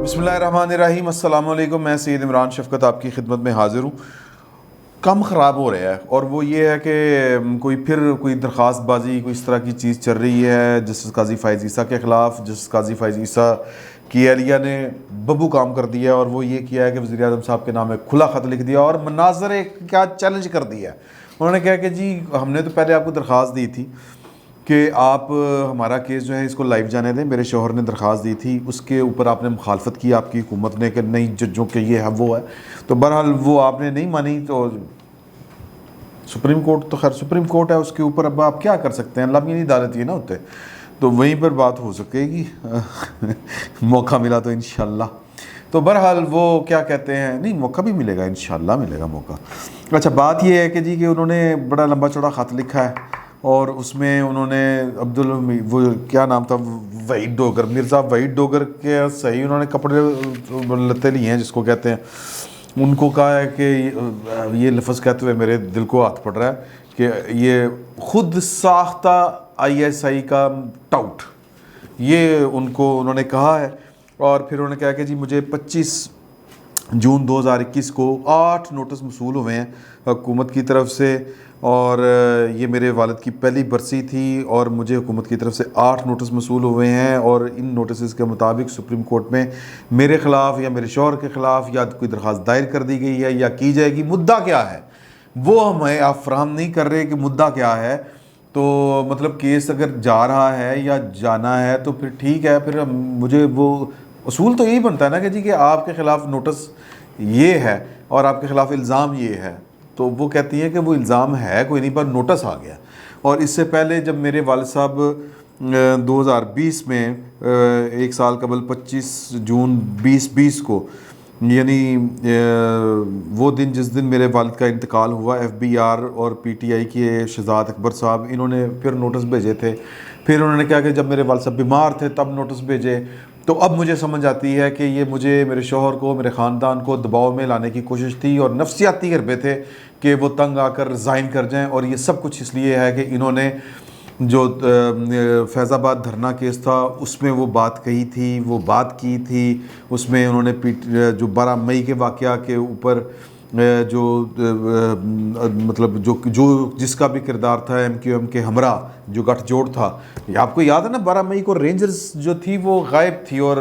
بسم اللہ الرحمن الرحیم۔ السلام علیکم، میں سید عمران شفقت آپ کی خدمت میں حاضر ہوں۔ کم خراب ہو رہا ہے، اور وہ یہ ہے کہ کوئی درخواست بازی کوئی اس طرح کی چیز چل رہی ہے جسٹس قاضی فائز عیسیٰ کے خلاف۔ جسٹس قاضی فائز عیسیٰ کی اہلیہ نے ببو کام کر دیا ہے، اور وہ یہ کیا ہے کہ وزیر اعظم صاحب کے نام ایک کھلا خط لکھ دیا اور مناظر کیا چیلنج کر دیا ہے۔ انہوں نے کہا کہ جی ہم نے تو پہلے آپ کو درخواست دی تھی کہ آپ ہمارا کیس جو ہے اس کو لائیو جانے دیں۔ میرے شوہر نے درخواست دی تھی، اس کے اوپر آپ نے مخالفت کی، آپ کی حکومت نے، کہ نہیں ججوں کے یہ ہے وہ ہے، تو بہرحال وہ آپ نے نہیں مانی۔ تو سپریم کورٹ تو خیر سپریم کورٹ ہے، اس کے اوپر اب آپ کیا کر سکتے ہیں، لمحی نہیں عدالت یہ نہ ہوتے، تو وہیں پر بات ہو سکے گی موقع ملا تو انشاءاللہ۔ تو بہرحال وہ کیا کہتے ہیں، نہیں موقع بھی ملے گا، انشاءاللہ ملے گا موقع۔ اچھا بات یہ ہے کہ جی کہ انہوں نے بڑا لمبا چوڑا خط لکھا ہے، اور اس میں انہوں نے وہ کیا نام تھا، وحید ڈوگر، مرزا وحید ڈوگر کے صحیح انہوں نے کپڑے لتے لیے ہیں جس کو کہتے ہیں، ان کو کہا ہے کہ یہ لفظ کہتے ہوئے میرے دل کو ہاتھ پڑ رہا ہے کہ یہ خود ساختہ ISI کا ٹاؤٹ، یہ ان کو انہوں نے کہا ہے۔ اور پھر انہوں نے کہا کہ جی مجھے 25 جون 2021 کو 8 نوٹس موصول ہوئے ہیں حکومت کی طرف سے، اور یہ میرے والد کی پہلی برسی تھی، اور مجھے حکومت کی طرف سے 8 نوٹس موصول ہوئے ہیں، اور ان نوٹسز کے مطابق سپریم کورٹ میں میرے خلاف یا میرے شوہر کے خلاف یا کوئی درخواست دائر کر دی گئی ہے یا کی جائے گی۔ مدعا کیا ہے وہ ہمیں آپ فراہم نہیں کر رہے کہ مدعا کیا ہے، تو مطلب کیس اگر جا رہا ہے یا جانا ہے تو پھر ٹھیک ہے، پھر مجھے وہ اصول تو یہی بنتا ہے نا کہ جی کہ آپ کے خلاف نوٹس یہ ہے اور آپ کے خلاف الزام یہ ہے، تو وہ کہتی ہیں کہ وہ الزام ہے کوئی نہیں پر نوٹس آ گیا۔ اور اس سے پہلے جب میرے والد صاحب 2020 میں ایک سال قبل 25 جون 2020 کو، یعنی وہ دن جس دن میرے والد کا انتقال ہوا، FBR اور PTI کے شہزاد اکبر صاحب انہوں نے پھر نوٹس بھیجے تھے۔ پھر انہوں نے کہا کہ جب میرے والد صاحب بیمار تھے تب نوٹس بھیجے۔ تو اب مجھے سمجھ آتی ہے کہ یہ مجھے، میرے شوہر کو، میرے خاندان کو دباؤ میں لانے کی کوشش تھی، اور نفسیاتی حربے تھے کہ وہ تنگ آ کر ریزائن کر جائیں۔ اور یہ سب کچھ اس لیے ہے کہ انہوں نے جو فیض آباد دھرنا کیس تھا اس میں وہ بات کہی تھی، وہ بات کی تھی، اس میں انہوں نے جو 12 مئی کے واقعہ کے اوپر جو مطلب جو جس کا بھی کردار تھا MQM کے ہمراہ جو گٹھ جوڑ تھا، یہ آپ کو یاد ہے نا، 12 مئی کو رینجرز جو تھی وہ غائب تھی، اور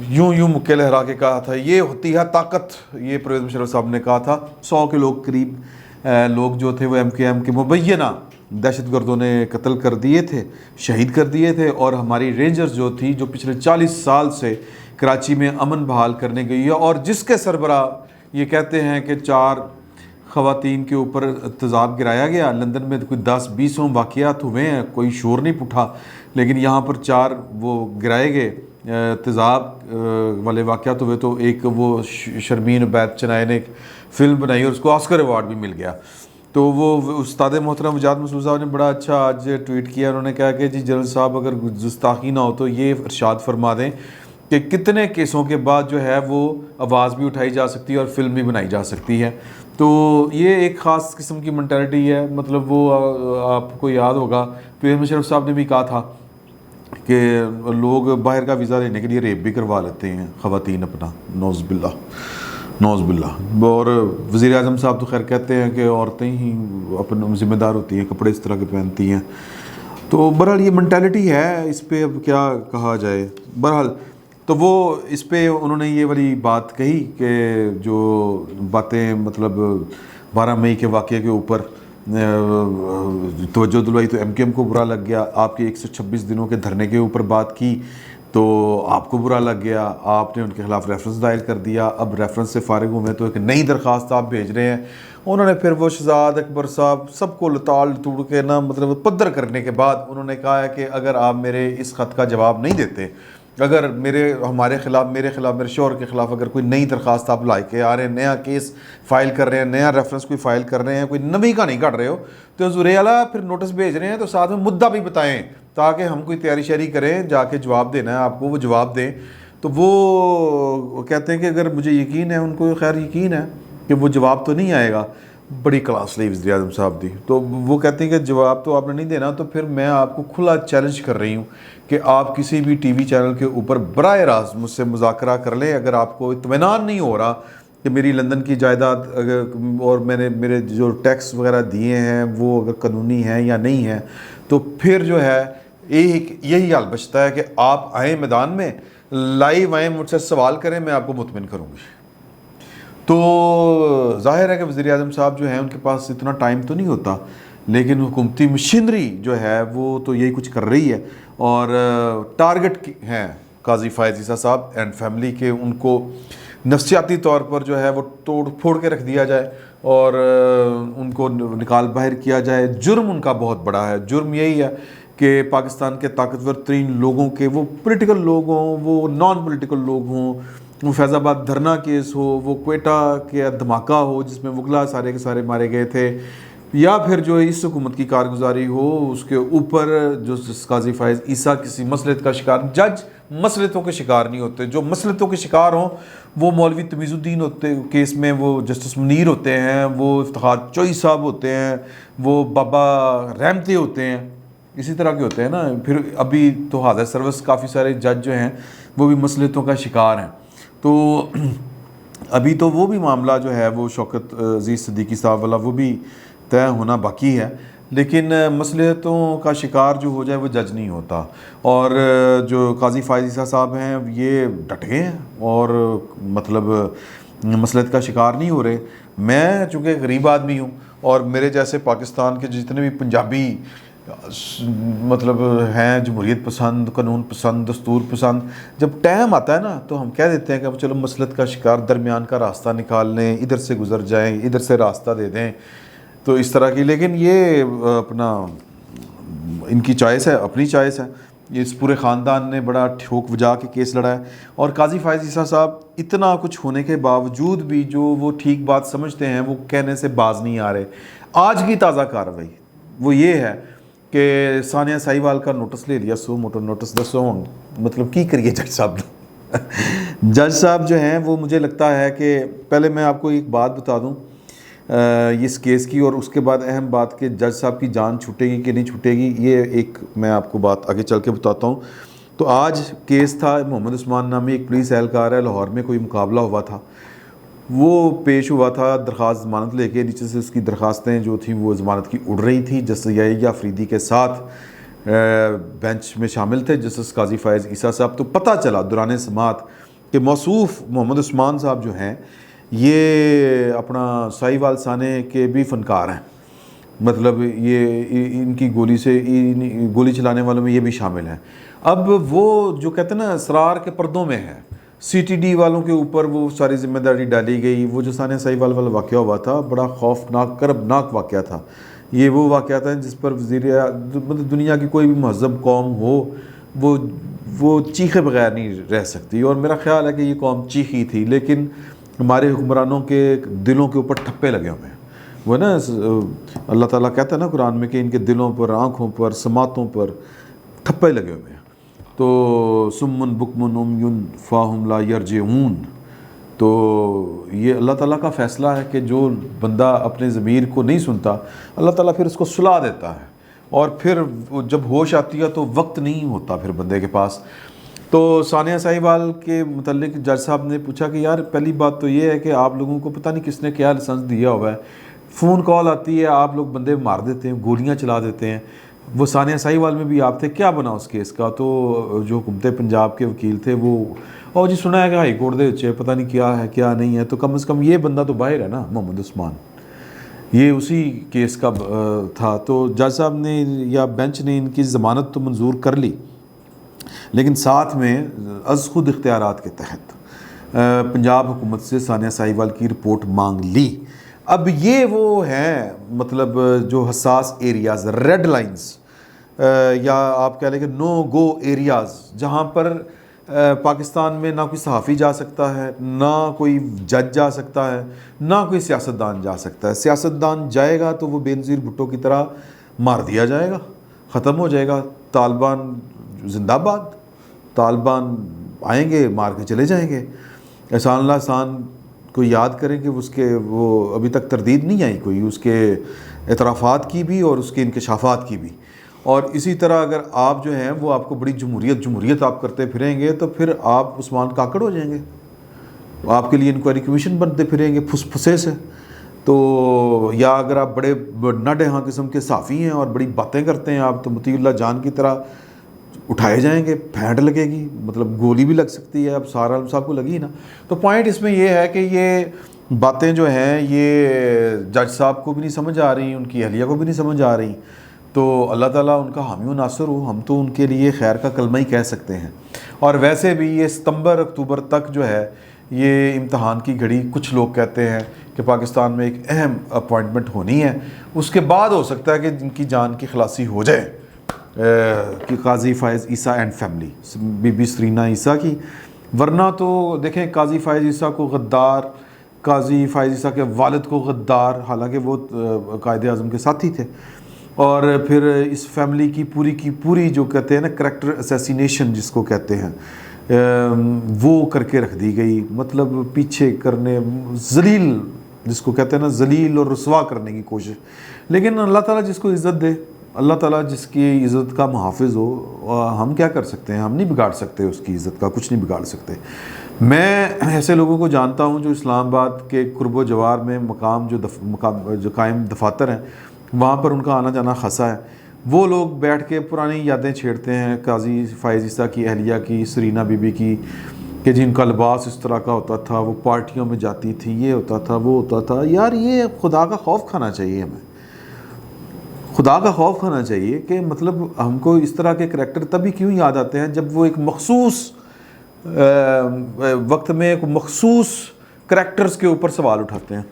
یوں مکے لہرا کے کہا تھا یہ ہوتی ہے طاقت، یہ پرویز مشرف صاحب نے کہا تھا۔ 100 کے لوگ قریب لوگ جو تھے وہ MQM کے مبینہ دہشت گردوں نے قتل کر دیے تھے، شہید کر دیے تھے، اور ہماری رینجرز جو تھی جو پچھلے 40 سال سے کراچی میں امن بحال کرنے گئی ہے، اور جس کے سربراہ یہ کہتے ہیں کہ 4 خواتین کے اوپر تیزاب گرایا گیا۔ لندن میں کوئی 10-20 واقعات ہوئے ہیں، کوئی شور نہیں اٹھا، لیکن یہاں پر 4 وہ گرائے گئے تیزاب والے واقعات ہوئے۔ تو ایک وہ شرمین عبید چنائے نے ایک فلم بنائی اور اس کو آسکر ایوارڈ بھی مل گیا۔ تو وہ استاد محترم وجاد مسعود صاحب نے بڑا اچھا آج ٹویٹ کیا، انہوں نے کہا کہ جی جنرل صاحب اگر گستاخی نہ ہو تو یہ ارشاد فرما دیں کہ کتنے کیسوں کے بعد جو ہے وہ آواز بھی اٹھائی جا سکتی ہے اور فلم بھی بنائی جا سکتی ہے۔ تو یہ ایک خاص قسم کی مینٹلٹی ہے، مطلب وہ آپ کو یاد ہوگا پرویز مشرف صاحب نے بھی کہا تھا کہ لوگ باہر کا ویزا لینے کے لیے ریپ بھی کروا لیتے ہیں خواتین اپنا، نعوذ باللہ۔ اور وزیر اعظم صاحب تو خیر کہتے ہیں کہ عورتیں ہی اپنا ذمہ دار ہوتی ہیں، کپڑے اس طرح کے پہنتی ہیں۔ تو بہرحال یہ مینٹلٹی ہے، اس پہ اب کیا کہا جائے۔ بہرحال تو وہ اس پہ انہوں نے یہ والی بات کہی کہ جو باتیں مطلب 12 مئی کے واقعے کے اوپر توجہ دلوائی تو MQM کو برا لگ گیا، آپ کے 126 دنوں کے دھرنے کے اوپر بات کی تو آپ کو برا لگ گیا، آپ نے ان کے خلاف ریفرنس دائر کر دیا۔ اب ریفرنس سے فارغ ہوئے تو ایک نئی درخواست آپ بھیج رہے ہیں۔ انہوں نے پھر وہ شہزاد اکبر صاحب سب کو لتاڑ توڑ کے نا مطلب پدر کرنے کے بعد انہوں نے کہا ہے کہ اگر آپ میرے اس خط کا جواب نہیں دیتے، اگر میرے خلاف میرے شوہر کے خلاف اگر کوئی نئی درخواست آپ لائے کے آ رہے ہیں، نیا کیس فائل کر رہے ہیں، نیا ریفرنس کوئی فائل کر رہے ہیں، کوئی نوی کا نہیں کر رہے ہو، تو حضور اعلیٰ پھر نوٹس بھیج رہے ہیں تو ساتھ میں مدعا بھی بتائیں تاکہ ہم کوئی تیاری شیاری کریں، جا کے جواب دینا ہے آپ کو، وہ جواب دیں۔ تو وہ کہتے ہیں کہ اگر مجھے یقین ہے، ان کو خیر یقین ہے کہ وہ جواب تو نہیں آئے گا، بڑی کلاس لی وزیر اعظم صاحب دی. تو وہ کہتے ہیں کہ جواب تو آپ نے نہیں دینا, تو پھر میں آپ کو کھلا چیلنج کر رہی ہوں کہ آپ کسی بھی ٹی وی چینل کے اوپر براہ راست مجھ سے مذاکرہ کر لیں. اگر آپ کو اطمینان نہیں ہو رہا کہ میری لندن کی جائیداد اور میں نے میرے جو ٹیکس وغیرہ دیے ہیں وہ اگر قانونی ہیں یا نہیں ہیں, تو پھر جو ہے یہی حال بچتا ہے کہ آپ آئیں میدان میں, لائیو آئیں, مجھ سے سوال کریں, میں آپ کو مطمئن کروں گی. تو ظاہر ہے کہ وزیر اعظم صاحب جو ہیں ان کے پاس اتنا ٹائم تو نہیں ہوتا, لیکن حکومتی مشینری جو ہے وہ تو یہی کچھ کر رہی ہے. اور ٹارگٹ ہیں قاضی فائز عیسیٰ صاحب اینڈ فیملی کے, ان کو نفسیاتی طور پر جو ہے وہ توڑ پھوڑ کے رکھ دیا جائے اور ان کو نکال باہر کیا جائے. جرم ان کا بہت بڑا ہے. جرم یہی ہے کہ پاکستان کے طاقتور ترین لوگوں کے, وہ پولیٹیکل لوگ ہوں, وہ نان پولیٹیکل لوگ ہوں, وہ فیض آباد دھرنا کیس ہو, وہ کوئٹہ کے دھماکہ ہو جس میں وکلا سارے کے سارے مارے گئے تھے, یا پھر جو اس حکومت کی کارگزاری ہو اس کے اوپر جو قاضی فائز عیسیٰ کسی مسلط کا شکار. جج مسلطوں کے شکار نہیں ہوتے. جو مسلطوں کے شکار ہوں وہ مولوی تمیز الدین ہوتے کیس میں, وہ جسٹس منیر ہوتے ہیں, وہ افتخار چوئی صاحب ہوتے ہیں, وہ بابا رحمتی ہوتے ہیں, اسی طرح کے ہوتے ہیں نا. پھر ابھی تو حاضر سروس کافی سارے جج جو ہیں وہ بھی مسلطوں کا شکار ہیں. تو ابھی تو وہ بھی معاملہ جو ہے وہ شوکت عزیز صدیقی صاحب والا وہ بھی طے ہونا باقی ہے, لیکن مصلحتوں کا شکار جو ہو جائے وہ جج نہیں ہوتا. اور جو قاضی فائز عیسیٰ صاحب ہیں یہ ڈٹ گئے ہیں اور مطلب مصلحت کا شکار نہیں ہو رہے. میں چونکہ غریب آدمی ہوں اور میرے جیسے پاکستان کے جتنے بھی پنجابی مطلب ہیں جمہوریت پسند, قانون پسند, دستور پسند, جب ٹائم آتا ہے نا تو ہم کہہ دیتے ہیں کہ چلو مصلحت کا شکار درمیان کا راستہ نکال لیں, ادھر سے گزر جائیں, ادھر سے راستہ دے دیں, تو اس طرح کی. لیکن یہ اپنا ان کی چوائس ہے, اپنی چوائس ہے. اس پورے خاندان نے بڑا ٹھوک وجا کے کیس لڑا ہے, اور قاضی فائز عیسیٰ صاحب اتنا کچھ ہونے کے باوجود بھی جو وہ ٹھیک بات سمجھتے ہیں وہ کہنے سے باز نہیں آ رہے. آج کی تازہ کارروائی وہ یہ ہے کہ ثانیہ ساہیوال کا نوٹس لے لیا, 100 موٹر نوٹس. دسو ہوں مطلب کی کریے جج صاحب. جج صاحب جو ہیں وہ مجھے لگتا ہے کہ پہلے میں آپ کو ایک بات بتا دوں اس کیس کی, اور اس کے بعد اہم بات کہ جج صاحب کی جان چھوٹے گی کہ نہیں چھوٹے گی, یہ ایک میں آپ کو بات آگے چل کے بتاتا ہوں. تو آج کیس تھا, محمد عثمان نامی ایک پولیس اہلکار ہے, لاہور میں کوئی مقابلہ ہوا تھا, وہ پیش ہوا تھا درخواست ضمانت لے کے. نیچے سے اس کی درخواستیں جو تھیں وہ ضمانت کی اڑ رہی تھیں. جسٹس یحییٰ افریدی کے ساتھ بینچ میں شامل تھے جسٹس قاضی فائز عیسیٰ صاحب. تو پتہ چلا دوران سماعت کہ موصوف محمد عثمان صاحب جو ہیں یہ اپنا ساہیوال ثانے کے بھی فنکار ہیں, مطلب یہ ان کی گولی چلانے والوں میں یہ بھی شامل ہیں. اب وہ جو کہتے ہیں نا اسرار کے پردوں میں ہے, سی ٹی ڈی والوں کے اوپر وہ ساری ذمہ داری ڈالی گئی. وہ جو ثانیہ ساہیوال والا واقعہ ہوا تھا بڑا خوفناک کربناک واقعہ تھا. یہ وہ واقعہ تھا جس پر مطلب دنیا کی کوئی بھی مہذب قوم ہو وہ چیخے بغیر نہیں رہ سکتی, اور میرا خیال ہے کہ یہ قوم چیخی تھی. لیکن ہمارے حکمرانوں کے دلوں کے اوپر ٹھپے لگے ہوئے ہیں. وہ نا اللہ تعالیٰ کہتا ہے نا قرآن میں کہ ان کے دلوں پر, آنکھوں پر, سماعتوں پر ٹھپے لگے ہوئے ہیں. تو سمن بکمن عمیٌ فاہم لا یرجعون. تو یہ اللہ تعالیٰ کا فیصلہ ہے کہ جو بندہ اپنے ضمیر کو نہیں سنتا اللہ تعالیٰ پھر اس کو سلا دیتا ہے, اور پھر جب ہوش آتی ہے تو وقت نہیں ہوتا پھر بندے کے پاس. تو ثانیہ ساہیوال کے متعلق جج صاحب نے پوچھا کہ یار پہلی بات تو یہ ہے کہ آپ لوگوں کو پتہ نہیں کس نے کیا لائسنس دیا ہوا ہے, فون کال آتی ہے, آپ لوگ بندے مار دیتے ہیں, گولیاں چلا دیتے ہیں. وہ ثانیہ ساہیوال میں بھی آپ تھے, کیا بنا اس کیس کا؟ تو جو حکومت پنجاب کے وکیل تھے وہ اور جی سنا ہے کہ ہائی کورٹ دے وچ پتہ نہیں کیا ہے کیا نہیں ہے. تو کم از کم یہ بندہ تو باہر ہے نا, محمد عثمان, یہ اسی کیس کا تھا. تو جج صاحب نے یا بینچ نے ان کی ضمانت تو منظور کر لی, لیکن ساتھ میں از خود اختیارات کے تحت پنجاب حکومت سے ثانیہ ساہیوال کی رپورٹ مانگ لی. اب یہ وہ ہیں مطلب جو حساس ایریاز, ریڈ لائنز, یا آپ کہہ لیں کہ نو گو ایریاز, جہاں پر پاکستان میں نہ کوئی صحافی جا سکتا ہے, نہ کوئی جج جا سکتا ہے, نہ کوئی سیاستدان جا سکتا ہے. سیاستدان جائے گا تو وہ بینظیر بھٹو کی طرح مار دیا جائے گا, ختم ہو جائے گا. طالبان زندہ باد, طالبان آئیں گے مار کے چلے جائیں گے. احسان اللہ احسان کو یاد کریں کہ اس کے وہ ابھی تک تردید نہیں آئی کوئی اس کے اعترافات کی بھی اور اس کے انکشافات کی بھی. اور اسی طرح اگر آپ جو ہیں وہ آپ کو بڑی جمہوریت آپ کرتے پھریں گے تو پھر آپ عثمان کاکڑ ہو جائیں گے, آپ کے لیے انکوائری کمیشن بنتے پھریں گے پھسے سے. تو یا اگر آپ بڑے نڈ ہاں قسم کے صحافی ہیں اور بڑی باتیں کرتے ہیں آپ, تو مطیع اللہ جان کی طرح اٹھائے جائیں گے, پھینٹ لگے گی, مطلب گولی بھی لگ سکتی ہے. اب سارا عالم صاحب کو لگی نا. تو پوائنٹ اس میں یہ ہے کہ یہ باتیں جو ہیں یہ جج صاحب کو بھی نہیں سمجھ آ رہی, ان کی اہلیہ کو بھی نہیں سمجھ آ رہی. تو اللہ تعالیٰ ان کا حامی و ناصر ہو, ہم تو ان کے لیے خیر کا کلمہ ہی کہہ سکتے ہیں. اور ویسے بھی یہ ستمبر اکتوبر تک جو ہے یہ امتحان کی گھڑی, کچھ لوگ کہتے ہیں کہ پاکستان میں ایک اہم اپوائنٹمنٹ ہونی ہے, اس کے بعد ہو سکتا ہے کہ جن کی جان کی خلاصی ہو جائے کہ Qazi Faez Isa and family, Bibi Sarina Isa کی. ورنہ تو دیکھیں قاضی فائز عیسیٰ کو غدار, قاضی فائز عیسیٰ کے والد کو غدار, حالانکہ وہ قائد اعظم کے ساتھی تھے, اور پھر اس فیملی کی پوری جو کہتے ہیں نا کریکٹر اسیسینیشن جس کو کہتے ہیں وہ کر کے رکھ دی گئی. مطلب پیچھے کرنے, ذلیل جس کو کہتے ہیں نا, ذلیل اور رسوا کرنے کی کوشش. لیکن اللہ تعالیٰ جس کو عزت دے, اللہ تعالیٰ جس کی عزت کا محافظ ہو, ہم کیا کر سکتے ہیں؟ ہم نہیں بگاڑ سکتے اس کی عزت کا, کچھ نہیں بگاڑ سکتے. میں ایسے لوگوں کو جانتا ہوں جو اسلام آباد کے قرب و جوار میں مقام جو قائم دفاتر ہیں وہاں پر ان کا آنا جانا خاصا ہے. وہ لوگ بیٹھ کے پرانی یادیں چھیڑتے ہیں قاضی فائز عیسیٰ کی اہلیہ کی, سرینا بی بی کی, کہ جن کا لباس اس طرح کا ہوتا تھا, وہ پارٹیوں میں جاتی تھی, یہ ہوتا تھا, وہ ہوتا تھا. یار یہ خدا کا خوف کھانا چاہیے, ہمیں خدا کا خوف کھانا چاہیے کہ مطلب ہم کو اس طرح کے کریکٹر تبھی کیوں یاد آتے ہیں جب وہ ایک مخصوص وقت میں ایک مخصوص کریکٹرز کے اوپر سوال اٹھاتے ہیں.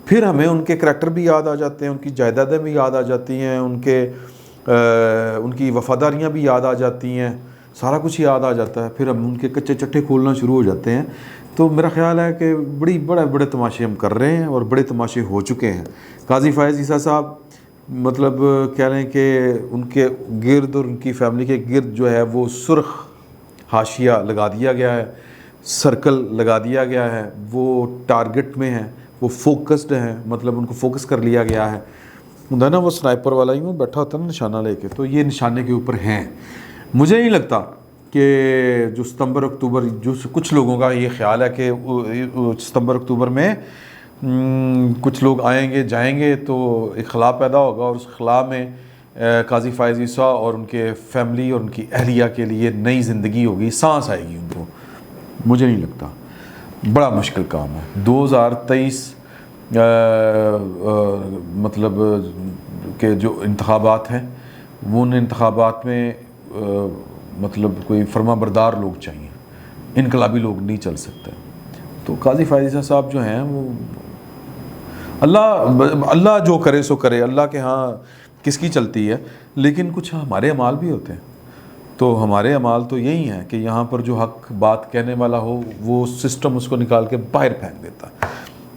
پھر ہمیں ان کے کریکٹر بھی یاد آ جاتے ہیں, ان کی جائیدادیں بھی یاد آ جاتی ہیں, ان کی وفاداریاں بھی یاد آ جاتی ہیں, سارا کچھ یاد آ جاتا ہے. پھر ہم ان کے کچے چٹھے کھولنا شروع ہو جاتے ہیں. تو میرا خیال ہے کہ بڑے تماشے ہم کر رہے ہیں اور بڑے تماشے ہو چکے ہیں. قاضی فائز عیسیٰ صاحب مطلب کہہ لیں کہ ان کے گرد اور ان کی فیملی کے گرد جو ہے وہ سرخ حاشیہ لگا دیا گیا ہے, سرکل لگا دیا گیا ہے, وہ ٹارگٹ میں ہیں, وہ فوکسڈ ہیں, مطلب ان کو فوکس کر لیا گیا ہے. ہوتا ہے نا وہ سنائپر والا ہی بیٹھا ہوتا ہے نا نشانہ لے کے, تو یہ نشانے کے اوپر ہیں. مجھے نہیں لگتا کہ جو ستمبر اکتوبر, جو کچھ لوگوں کا یہ خیال ہے کہ ستمبر اکتوبر میں کچھ لوگ آئیں گے جائیں گے تو ایک خلا پیدا ہوگا, اور اس خلا میں قاضی فائز عیسیٰ اور ان کے فیملی اور ان کی اہلیہ کے لیے نئی زندگی ہوگی, سانس آئے گی ان کو. مجھے نہیں لگتا, بڑا مشکل کام ہے. 2023 مطلب کہ جو انتخابات ہیں وہ ان انتخابات میں مطلب کوئی فرما بردار لوگ چاہیے, انقلابی لوگ نہیں چل سکتے. تو قاضی فائز عیسیٰ صاحب جو ہیں وہ اللہ جو کرے سو کرے, اللہ کے ہاں کس کی چلتی ہے, لیکن کچھ ہمارے اعمال بھی ہوتے ہیں. تو ہمارے اعمال تو یہی ہیں کہ یہاں پر جو حق بات کہنے والا ہو وہ سسٹم اس کو نکال کے باہر پھینک دیتا ہے.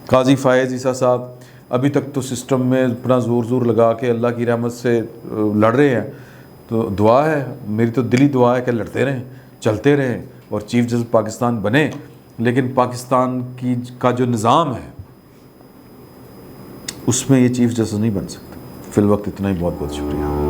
قاضی فائز عیسیٰ صاحب ابھی تک تو سسٹم میں اپنا زور لگا کے اللہ کی رحمت سے لڑ رہے ہیں. تو دعا ہے, میری تو دلی دعا ہے کہ لڑتے رہیں, چلتے رہیں اور چیف جسٹس پاکستان بنے. لیکن پاکستان کا جو نظام ہے اس میں یہ چیف جسٹس نہیں بن سکتے. فی الوقت اتنا ہی, بہت بہت شکریہ.